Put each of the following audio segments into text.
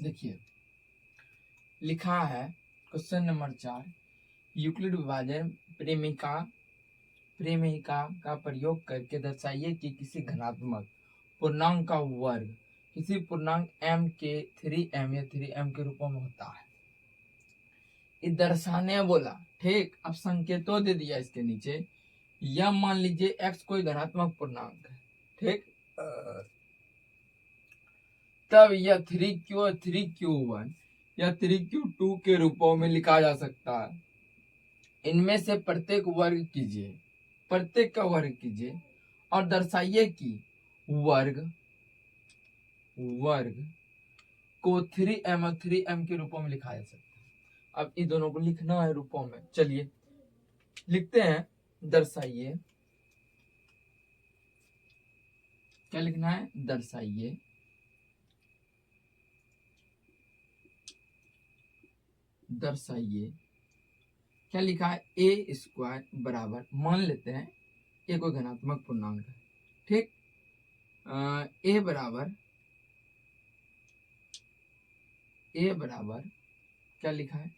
देखिए लिखा है क्वेश्चन नंबर 4, यूक्लिड विभाजन प्रेमिका का प्रयोग करके दर्शाइए कि किसी घनात्मक पूर्णांक का वर्ग किसी पूर्णांक m के 3m या 3m के रूपों में होता है। ये दर्शाने बोला, ठीक। अब संकेतों दे दिया इसके नीचे। यह मान लीजिए x कोई धनात्मक पूर्णांक है, ठीक। तब यह 3q और 3q1 या 3q2 के रूपों में लिखा जा सकता है। इनमें से प्रत्येक का वर्ग कीजिए और दर्शाइए कि वर्ग को 3m और 3m के रूपों में लिखा जा सकता है। अब इन दोनों को लिखना है रूपों में। चलिए लिखते हैं। दर्शाइए, क्या लिखना है? दर्शाइए क्या लिखा है? ए स्क्वायर बराबर, मान लेते हैं ए कोई धनात्मक पूर्णांक है, ठीक। ए बराबर क्या लिखा है?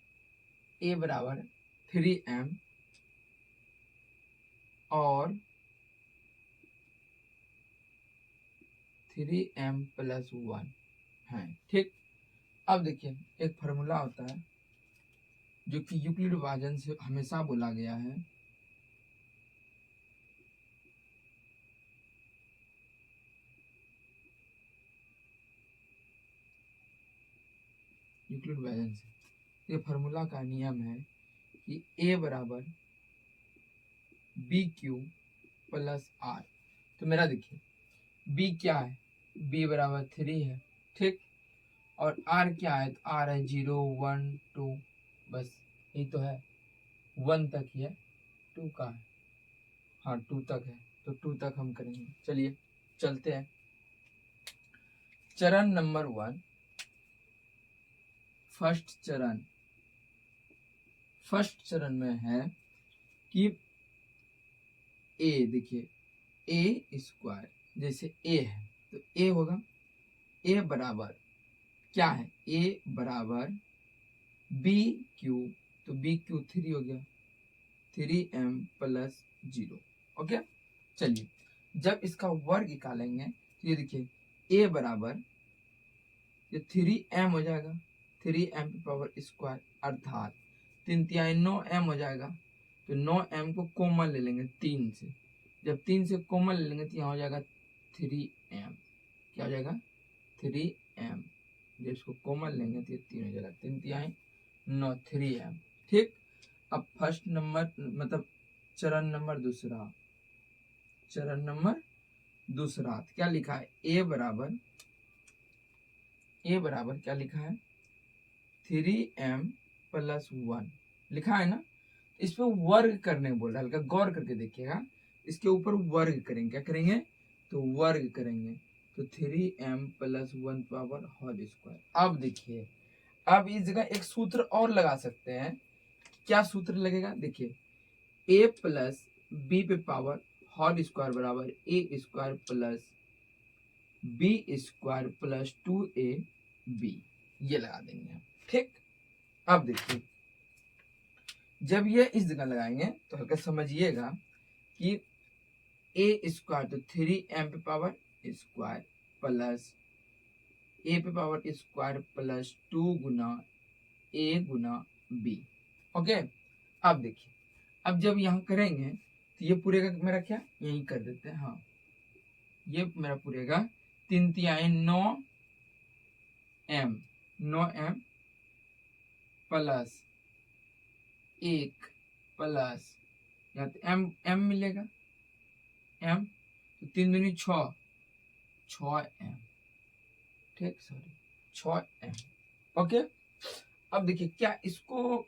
ए बराबर 3m और 3m + 1 है, ठीक। अब देखिए एक फार्मूला होता है जो कि यूक्लिड विभाजन से हमेशा बोला गया है। यूक्लिड विभाजन से ये फार्मूला का नियम है कि a बराबर BQ + R। तो मेरा देखिए b क्या है? b बराबर 3 है, ठीक। और r क्या है? तो r है 0 1 2, बस यही तो है। 1 तक ही है, 2 का है, हाँ 2 तक है, तो 2 तक हम करेंगे। चलिए चलते हैं। चरण नंबर 1, फर्स्ट चरण में है कि a, देखिए a स्क्वायर, जैसे a है तो a होगा a बराबर क्या है? a बराबर BQ, तो BQ 3 हो गया, 3m + 0। ओके। चलिए जब इसका वर्ग निकालेंगे तो ये देखिए a बराबर ये 3m हो जाएगा, 3m की पावर स्क्वायर, अर्थात 3 तिहाई 9m हो जाएगा। तो 9m को कॉमन ले लेंगे 3 से, जब 3 से कॉमन ले लेंगे तो यहाँ हो जाएगा 3m। क्या हो जाएगा? 3m। जब इसको कॉमन लेंगे तो ये 3 हो जाएगा, 3 तिहाई 9, 3m, ठीक। अब फर्स्ट नंबर मतलब चरण नंबर दूसरा क्या लिखा है? a बराबर क्या लिखा है? 3m + 1 लिखा है ना। इस पे वर्ग करने बोला, हल्का गौर करके देखिएगा। इसके ऊपर वर्ग करेंगे, क्या करेंगे? तो वर्ग करेंगे, तो 3m + 1 पावर होल स्क्वायर। अब देखिए, अब इस जगह एक सूत्र और लगा सकते हैं। क्या सूत्र लगेगा? देखिए a + b पे पावर होल स्क्वायर बराबर a square + b square + 2ab, ये लगा देंगे हम, ठीक। अब देखिए जब ये इस जगह लगाएंगे तो हल्का समझिएगा कि a स्क्वायर तो 3m पे पावर स्क्वायर प्लस a पे power square + 2 Guna a Guna b। Okay. अब देखिए, अब जब यहाँ करेंगे तो ये पूरे का मेरा क्या यही कर देते हैं, हाँ ये मेरा पूरेगा 3 तिहाई 9m प्लस 1 प्लस या तो m मिलेगा, m तो 3 दूनी 6m, ठीक, सॉरी 6m। ओके। अब देखिए क्या इसको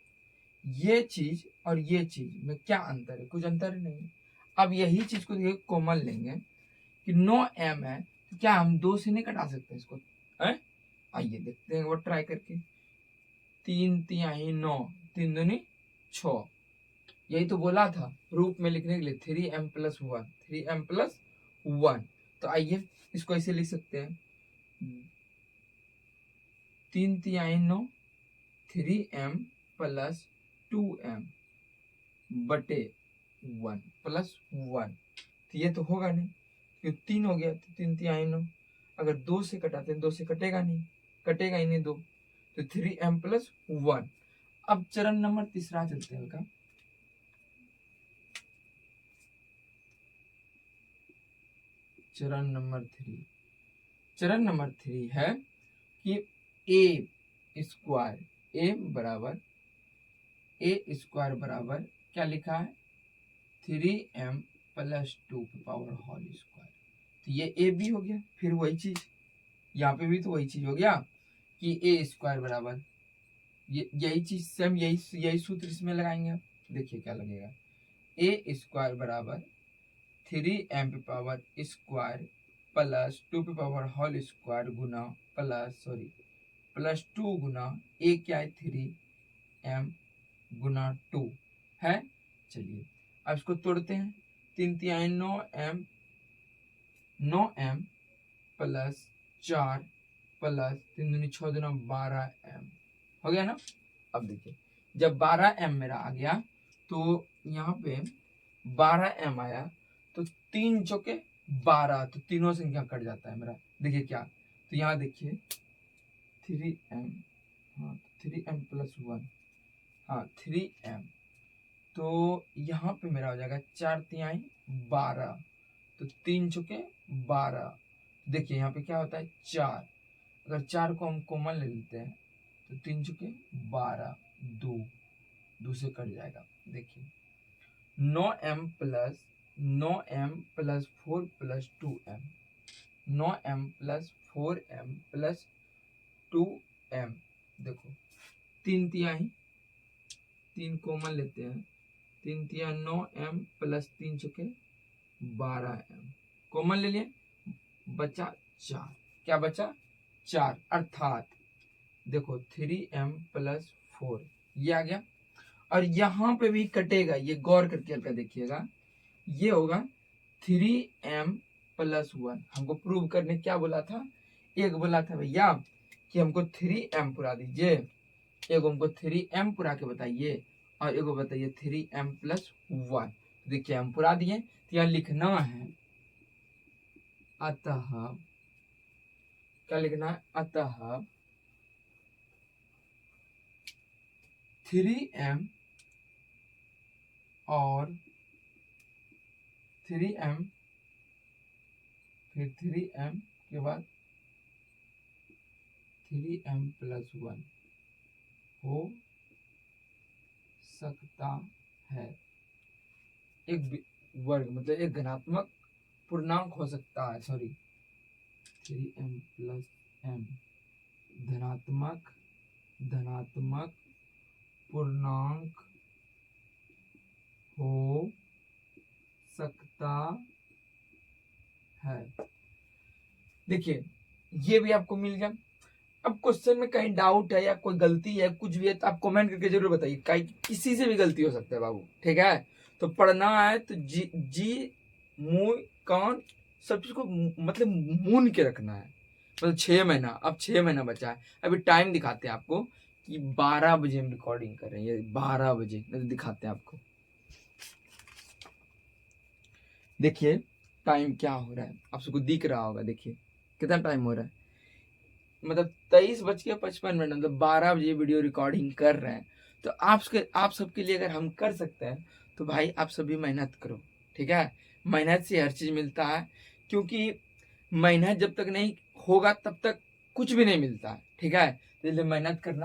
ये चीज और ये चीज में क्या अंतर है? कुछ अंतर नहीं है। अब यही चीज को देखिए कॉमन लेंगे कि 9m है तो क्या हम 2 से नहीं कटा सकते इसको? आइए देखते हैं वो ट्राई करके। 3 तिहाई 9, 3 दूनी 6, यही तो बोला था रूप में लिखने के लिए 3m + 1, 3m + 1। तो आइए इसको ऐसे लिख सकते हैं 3 तिहाई 9, 3m प्लस 2m बटे 1 प्लस 1। तो ये तो होगा नहीं, क्योंकि 3 हो गया तो 3 तिहाई 9। अगर 2 से कटाते हैं 2 से कटेगा नहीं, कटेगा ही नहीं 2, तो 3m प्लस 1। अब चरण नंबर तीसरा चलते हैं हल्का। चरण नंबर 3 है कि ए स्क्वायर बराबर क्या लिखा है, 3m प्लस 2 की पावर होल स्क्वायर। तो ये ए भी हो गया, फिर वही चीज यहाँ पे भी तो वही चीज हो गया कि ए स्क्वायर बराबर यही चीज सेम, यही सूत्र इसमें लगाएंगे। आप देखिए क्या लगेगा, ए स्क्वायर बराबर 3m पे पावर स्क्वायर प्लस 2 पे पावर होल स्क्वायर गुना प्लस 2 गुना ए क्या है 3m गुना 2 है। चलिए अब इसको तोड़ते हैं, 3 तिहाई 9m प्लस 4 प्लस 3 दूनी 6 दूना 12m हो गया ना। अब देखिए जब 12m मेरा आ गया तो यहाँ पे 12m आया तो 3 चौके 12, तो तीनों संख्या कट जाता है मेरा। देखिए क्या, तो यहाँ देखिए 3m, हाँ 3m प्लस 1, हाँ 3m, तो यहाँ पे मेरा हो जाएगा 4 तिहाई 12, तो 3 चौके 12। देखिए यहाँ पे क्या होता है 4, अगर 4 को हम कॉमन ले लेते हैं तो 3 चौके 12, 2 से कट जाएगा। देखिए 9m plus 4 plus 2m, 9m plus 4m plus 2m। देखो 3 तिहाई 3 कॉमन लेते हैं, 3 तिहाई 9m प्लस 3 चौके 12m कॉमन ले लिए, बचा 4। क्या बचा 4, अर्थात देखो 3m प्लस 4 ये आ गया। और यहाँ पे भी कटेगा, ये गौर करके हल्का देखिएगा, ये होगा 3m प्लस 1। हमको प्रूव करने क्या बोला था, एक बोला था भैया कि हमको 3m पुरा दीजिए, एक हमको 3m पुरा के बताइए, और एक बताइए 3m प्लस 1। देखिए हम पुरा दिए, तो यहाँ लिखना है अतः, क्या लिखना है, अतः 3m और 3m, फिर 3m के बाद 3m प्लस 1 हो सकता है। एक वर्ग मतलब एक धनात्मक पूर्णांक हो सकता है, सॉरी 3m प्लस m धनात्मक पूर्णांक हो सकता है। देखिए ये भी आपको मिल गया। अब क्वेश्चन में कहीं डाउट है या कोई गलती है, कुछ भी है, तो आप कमेंट करके जरूर बताइए। कहीं किसी से भी गलती हो सकता है बाबू, ठीक है। तो पढ़ना है तो जी मुंह कान सब चीज को मतलब मून के रखना है। मतलब 6 महीना, अब 6 महीना बचा है। अभी टाइम दिखाते हैं आपको कि 12 बजे हम रिकॉर्डिंग कर रहे हैं, ये 12 बजे दिखाते हैं आपको। देखिए टाइम क्या हो रहा है, आप सबको दिख रहा होगा। देखिए कितना टाइम हो रहा है, मतलब 23:55, मतलब 12 बजे वीडियो रिकॉर्डिंग कर रहे हैं। तो आप सबके लिए अगर हम कर सकते हैं तो भाई आप सभी मेहनत करो, ठीक है। मेहनत से हर चीज मिलता है, क्योंकि मेहनत जब तक नहीं होगा तब तक कुछ भी नहीं मिलता है, ठीक है। इसलिए मेहनत करना